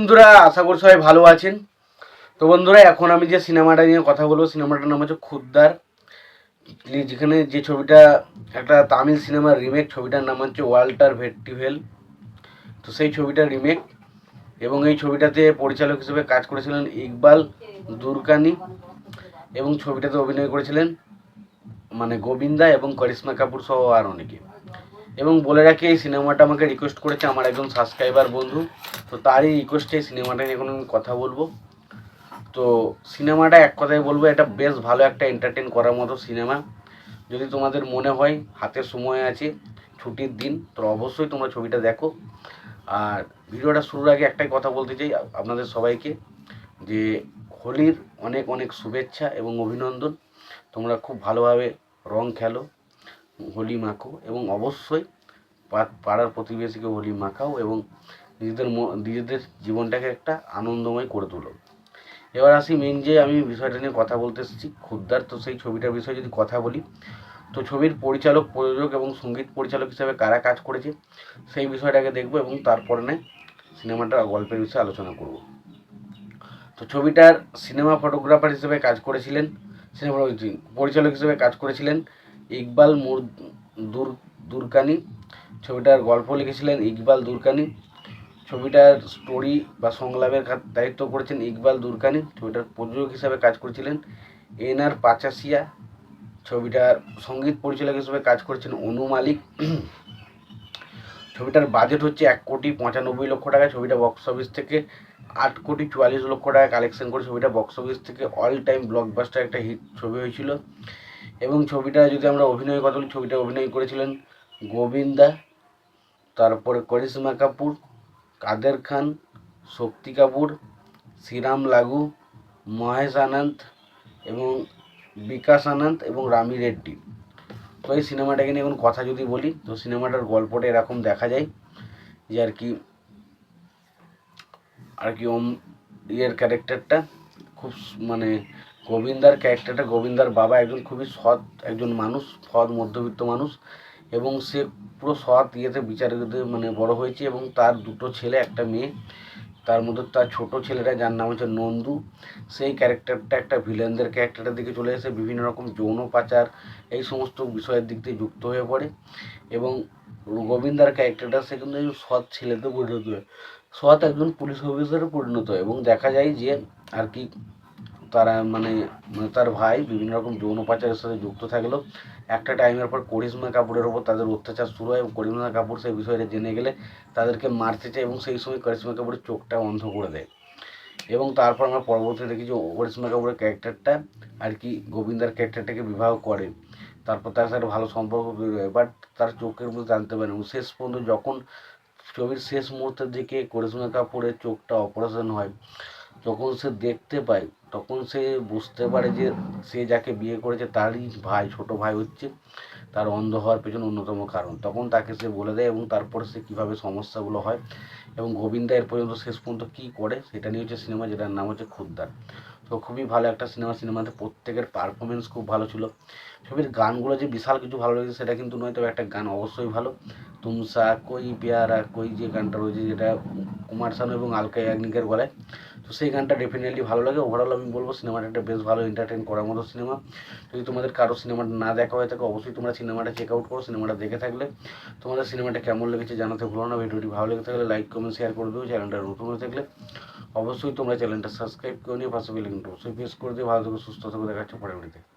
বন্ধুরা, আশা করি সবাই ভালো আছেন। তো বন্ধুরা, এখন আমি যে সিনেমাটা নিয়ে কথা বলবো, সিনেমাটার নাম হচ্ছে খুদ্দার। যেখানে যে ছবিটা একটা তামিল সিনেমার রিমেক, ছবিটার নাম হচ্ছে ওয়াল্টার ভেট্টিভেল। তো সেই ছবিটার রিমেক, এবং এই ছবিটাতে পরিচালক হিসেবে কাজ করেছিলেন ইকবাল দুরকানি, এবং ছবিটাতে অভিনয় করেছিলেন গোবিন্দা এবং করিশ্মা কাপুর সহ আর অনেকে। এবং বলে রাখি, এই সিনেমাটা আমাকে রিকোয়েস্ট করেছে আমার একজন সাবস্ক্রাইবার বন্ধু। তো তারই রিকোয়েস্টে এই সিনেমাটা নিয়ে এখন আমি কথা বলবো। তো সিনেমাটা এক কথায় বলবো, এটা বেশ ভালো একটা এন্টারটেন করার মতো সিনেমা। যদি তোমাদের মনে হয় হাতে সময় আছে, ছুটির দিন, তো অবশ্যই তোমরা ছবিটা দেখো। আর ভিডিওটা শুরুর আগে একটাই কথা বলতে চাই আপনাদের সবাইকে, যে হোলির অনেক অনেক শুভেচ্ছা এবং অভিনন্দন। তোমরা খুব ভালোভাবে রং খেলো, হোলি মাখো, এবং অবশ্যই পাড়ার প্রতিবেশীকে হোলি মাখাও, এবং নিজেদের জীবনটাকে একটা আনন্দময় করে তোলো। এবার আসি মেন যে আমি বিষয়টা নিয়ে কথা বলতে এসেছি, খুদ্দার। তো সেই ছবিটার বিষয়ে যদি কথা বলি, তো ছবির পরিচালক, প্রযোজক এবং সঙ্গীত পরিচালক হিসেবে কারা কাজ করেছে সেই বিষয়টাকে দেখবো, এবং তারপরে সিনেমাটার গল্পের বিষয়ে আলোচনা করব। তো ছবিটার সিনেমা ফটোগ্রাফার হিসেবে কাজ করেছিলেন, সিনেমা পরিচালক হিসেবে কাজ করেছিলেন ইকবাল দুরকানি। ছবিটার গল্প লিখেছিলেন ইকবাল দুরকানি। ছবিটার স্টোরি বা সংলাপের দায়িত্ব করেছেন ইকবাল দুরকানি। ছবিটার প্রযোজক হিসাবে কাজ করেছিলেন এনআর পাচাসিয়া। ছবিটার সঙ্গীত পরিচালক হিসেবে কাজ করেছেন অনু মালিক। ছবিটার বাজেট হচ্ছে 1,95,00,000 টাকা। ছবিটা বক্স অফিস থেকে 8,44,00,000 টাকা কালেকশন করে ছবিটা বক্স অফিস থেকে অল টাইম ব্লকবাস্টার একটা হিট ছবি হয়েছিল। এবং ছবিটা যদি আমরা অভিনয়ের কথা বলি, ছবিটা অভিনয় করেছিলেন গোবিন্দা, তারপরে করিশ্মা কাপুর, কাদের খান, শক্তি কাপুর, শ্রীরাম লাগু, মহেশ আনন্দ, এবং বিকাশ আনন্দ, এবং রামি রেড্ডি। তো এই সিনেমাটাকে নিয়ে এখন কথা যদি বলি, তো সিনেমাটার গল্পটা এরকম দেখা যায় যে আর কি ইয়ের ক্যারেক্টারটা খুব গোবিন্দার ক্যারেক্টারটা, গোবিন্দার বাবা একজন খুবই সৎ একজন মানুষ, সৎ মধ্যবিত্ত মানুষ, এবং সে পুরো সৎ ইয়েতে বিচারিতে বড় হয়েছে, এবং তার দুটো ছেলে একটা মেয়ে। তার মধ্যে তার ছোট ছেলেটা, যার নাম হচ্ছে নন্দু, সেই ক্যারেক্টারটা একটা ভিলেনদের ক্যারেক্টারের দিকে চলে এসে বিভিন্ন রকম যৌন পাচার এই সমস্ত বিষয়ের দিক দিয়ে যুক্ত হয়ে পড়ে। এবং গোবিন্দার ক্যারেক্টারটা সে কিন্তু সৎ ছেলেতে পরিণত হয়, সৎ একজন পুলিশ অফিসারে পরিণত হয়, এবং দেখা যায় যে আর কি তারা তার ভাই বিভিন্ন রকম যৌন পাচারের সাথে যুক্ত থাকলেও একটা টাইমের পর করিশ্মা কাপুরের ওপর তাদের অত্যাচার শুরু হয়, এবং করিশ্মা কাপুর সেই বিষয়টা জেনে গেলে তাদেরকে মারতে চায়, এবং সেই সময় করিশ্মা কাপুরের চোখটা অন্ধ করে দেয়। এবং তারপর আমরা পরবর্তীতে দেখি যে করিশ্মা কাপুরের ক্যারেক্টারটা আর কি গোবিন্দার ক্যারেক্টারটাকে বিবাহ করে, তারপর তার সাথে ভালো সম্পর্ক তৈরি হয়, বাট তার চোখের মধ্যে জানতে পারে, এবং শেষ পর্যন্ত যখন ছবির শেষ মুহূর্তের দিকে করিশ্মা কাপুরের চোখটা অপারেশন হয়, যখন সে দেখতে পায়, তখন সে বুঝতে পারে যে সে যাকে বিয়ে করেছে তারই ভাই, ছোট ভাই হচ্ছে তার অন্ধ হওয়ার পেছনে অন্যতম কারণ। তখন তাকে সে বলে দেয়, এবং তারপরে সে কীভাবে সমস্যাগুলো হয়, এবং গোবিন্দা এর পর্যন্ত শেষ পর্যন্ত কী করে সেটা নিয়ে হচ্ছে সিনেমা, যেটার নাম হচ্ছে খুদ্দার। তো খুবই ভালো একটা সিনেমাতে প্রত্যেকের পারফরমেন্স খুব ভালো ছিল। ছবির গানগুলো যে বিশাল কিছু ভালো লেগেছে সেটা কিন্তু নয়, তবে একটা গান অবশ্যই ভালো, তুমসা কই প্যারা কই, যে গানটা রয়েছে, যেটা কুমার শানু এবং আলকা ইয়াগনিকের গলায়। তো সেই গানটা ডেফিনেটলি ভালো লাগে। ওভারঅল আমি বলবো সিনেমাটা একটা বেশ ভালো এন্টারটেন করার মতো সিনেমা। যদি তোমাদের কারো সিনেমাটা না দেখা হয়ে থাকে, অবশ্যই তোমরা সিনেমাটা চেক আউট করো। সিনেমাটা দেখে থাকলে তোমাদের সিনেমাটা কেমন লেগেছে জানাতে ভুলো না। ভিডিওটি ভালো লেগে থাকলে লাইক কমেন্ট শেয়ার করে দেবো। চ্যানেলটা নতুন হয়ে থাকলে অবশ্যই তোমরা চ্যানেলটা সাবস্ক্রাইব করে নিয়ে পাশে বেল আইকনটা অবশ্যই প্রেস করে দিয়ে ভালো থেকে সুস্থ থেকে দেখাচ্ছে পরের ভিডিওতে।